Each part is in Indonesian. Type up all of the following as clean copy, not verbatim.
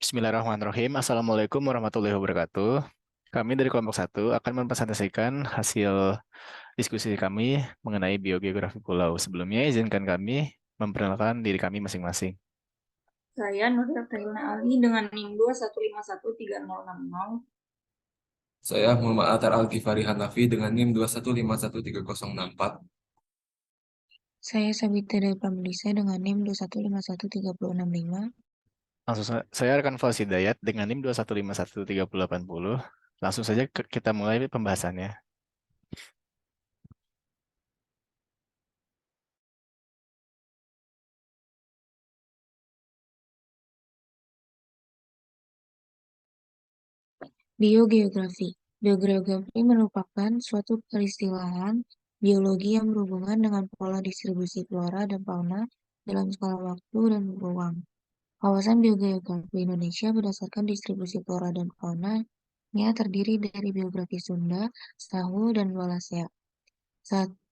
Bismillahirrahmanirrahim. Assalamualaikum warahmatullahi wabarakatuh. Kami dari kelompok satu akan mempresentasikan hasil diskusi kami mengenai biogeografi pulau. Sebelumnya, izinkan kami memperkenalkan diri kami masing-masing. Saya Nuril Tailna Ali dengan NIM 2151360. Saya Muhammad Atar Al-Ghifari Hanafi dengan NIM 2151364. Saya Sabita dari Pramudisa dengan NIM 2151365. Saya rekan Fauzi Dayat dengan NIM 2151380. Langsung saja kita mulai pembahasannya. Biogeografi. Biogeografi merupakan suatu peristilahan biologi yang berhubungan dengan pola distribusi flora dan fauna dalam skala waktu dan ruang. Kawasan biogeografi Indonesia berdasarkan distribusi flora dan fauna-nya terdiri dari biografi Sunda, Sahul, dan Wallacea.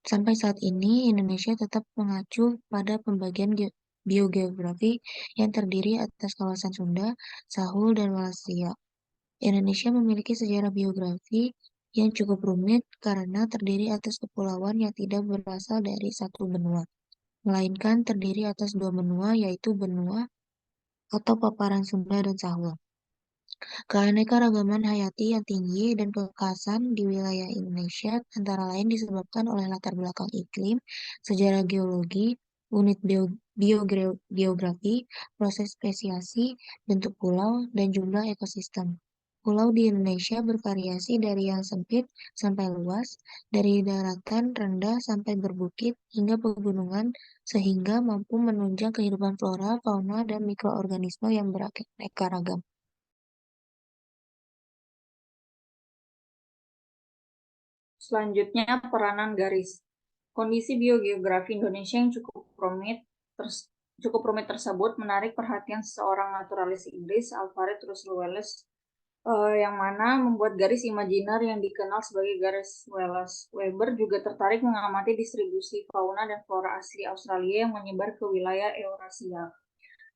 Sampai saat ini, Indonesia tetap mengacu pada pembagian biogeografi yang terdiri atas kawasan Sunda, Sahul, dan Wallacea. Indonesia memiliki sejarah biografi yang cukup rumit karena terdiri atas kepulauan yang tidak berasal dari satu benua, melainkan terdiri atas dua benua, yaitu benua atau paparan Sunda dan Sahul. Keanekaragaman hayati yang tinggi dan kekhasan di wilayah Indonesia antara lain disebabkan oleh latar belakang iklim, sejarah geologi, unit biogeografi, proses spesiasi, bentuk pulau, dan jumlah ekosistem. Pulau di Indonesia bervariasi dari yang sempit sampai luas, dari daratan rendah sampai berbukit hingga pegunungan, sehingga mampu menunjang kehidupan flora, fauna, dan mikroorganisme yang beraneka ragam. Selanjutnya, peranan garis. Kondisi biogeografi Indonesia yang cukup rumit tersebut menarik perhatian seorang naturalis Inggris, Alfred Russel Wallace, yang mana membuat garis imajiner yang dikenal sebagai garis Wallace. Weber juga tertarik mengamati distribusi fauna dan flora asli Australia yang menyebar ke wilayah Eurasia.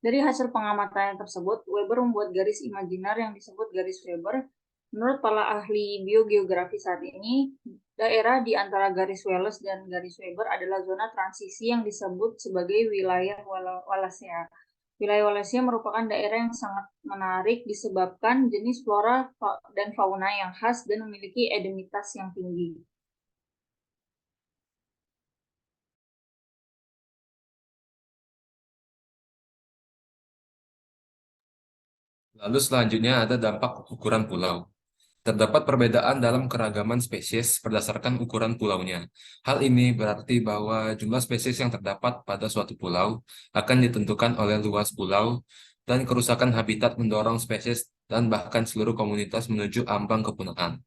Dari hasil pengamatannya tersebut, Weber membuat garis imajiner yang disebut garis Weber. Menurut para ahli biogeografi saat ini, daerah di antara garis Wallace dan garis Weber adalah zona transisi yang disebut sebagai wilayah Wallacea. Wilayah Wallacea merupakan daerah yang sangat menarik disebabkan jenis flora dan fauna yang khas dan memiliki endemitas yang tinggi. Lalu selanjutnya ada dampak ukuran pulau. Terdapat perbedaan dalam keragaman spesies berdasarkan ukuran pulaunya. Hal ini berarti bahwa jumlah spesies yang terdapat pada suatu pulau akan ditentukan oleh luas pulau dan kerusakan habitat mendorong spesies dan bahkan seluruh komunitas menuju ambang kepunahan.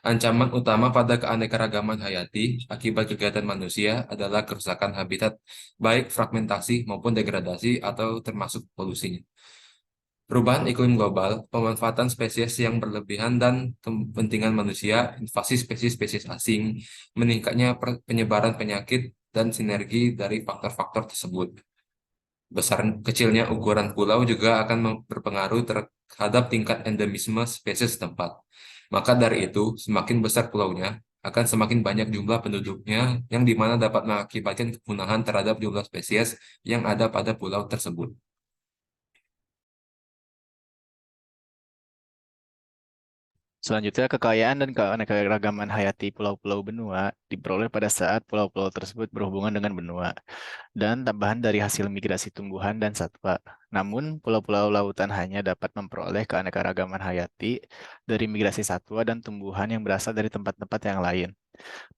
Ancaman utama pada keanekaragaman hayati akibat kegiatan manusia adalah kerusakan habitat, baik fragmentasi maupun degradasi atau termasuk polusinya. Perubahan iklim global, pemanfaatan spesies yang berlebihan dan kepentingan manusia, invasi spesies-spesies asing, meningkatnya penyebaran penyakit, dan sinergi dari faktor-faktor tersebut. Besar kecilnya ukuran pulau juga akan berpengaruh terhadap tingkat endemisme spesies setempat. Maka dari itu, semakin besar pulaunya, akan semakin banyak jumlah penduduknya yang dimana dapat mengakibatkan kepunahan terhadap jumlah spesies yang ada pada pulau tersebut. Selanjutnya, kekayaan dan keanekaragaman hayati pulau-pulau benua diperoleh pada saat pulau-pulau tersebut berhubungan dengan benua dan tambahan dari hasil migrasi tumbuhan dan satwa. Namun, pulau-pulau lautan hanya dapat memperoleh keanekaragaman hayati dari migrasi satwa dan tumbuhan yang berasal dari tempat-tempat yang lain.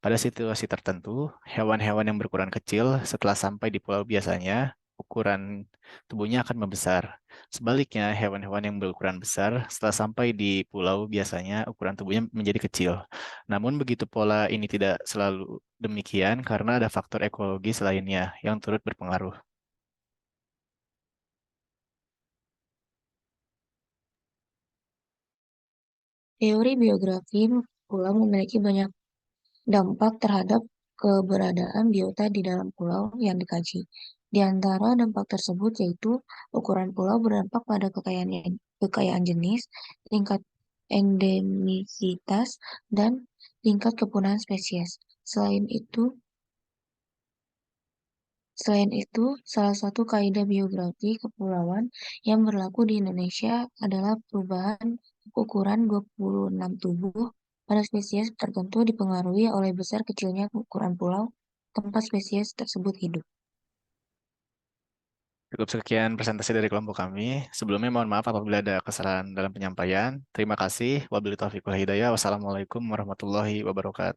Pada situasi tertentu, hewan-hewan yang berukuran kecil setelah sampai di pulau biasanya ukuran tubuhnya akan membesar. Sebaliknya, hewan-hewan yang berukuran besar setelah sampai di pulau biasanya ukuran tubuhnya menjadi kecil. Namun begitu pola ini tidak selalu demikian karena ada faktor ekologis lainnya yang turut berpengaruh. Teori biografi pulau memiliki banyak dampak terhadap keberadaan biota di dalam pulau yang dikaji. Di antara dampak tersebut yaitu ukuran pulau berdampak pada kekayaan kekayaan jenis, tingkat endemisitas, dan tingkat kepunahan spesies. Selain itu, salah satu kaidah biografi kepulauan yang berlaku di Indonesia adalah perubahan ukuran 26 tubuh pada spesies tertentu dipengaruhi oleh besar kecilnya ukuran pulau tempat spesies tersebut hidup. Cukup sekian presentasi dari kelompok kami. Sebelumnya mohon maaf apabila ada kesalahan dalam penyampaian. Terima kasih. Wabillahi taufiq wal hidayah. Wassalamualaikum warahmatullahi wabarakatuh.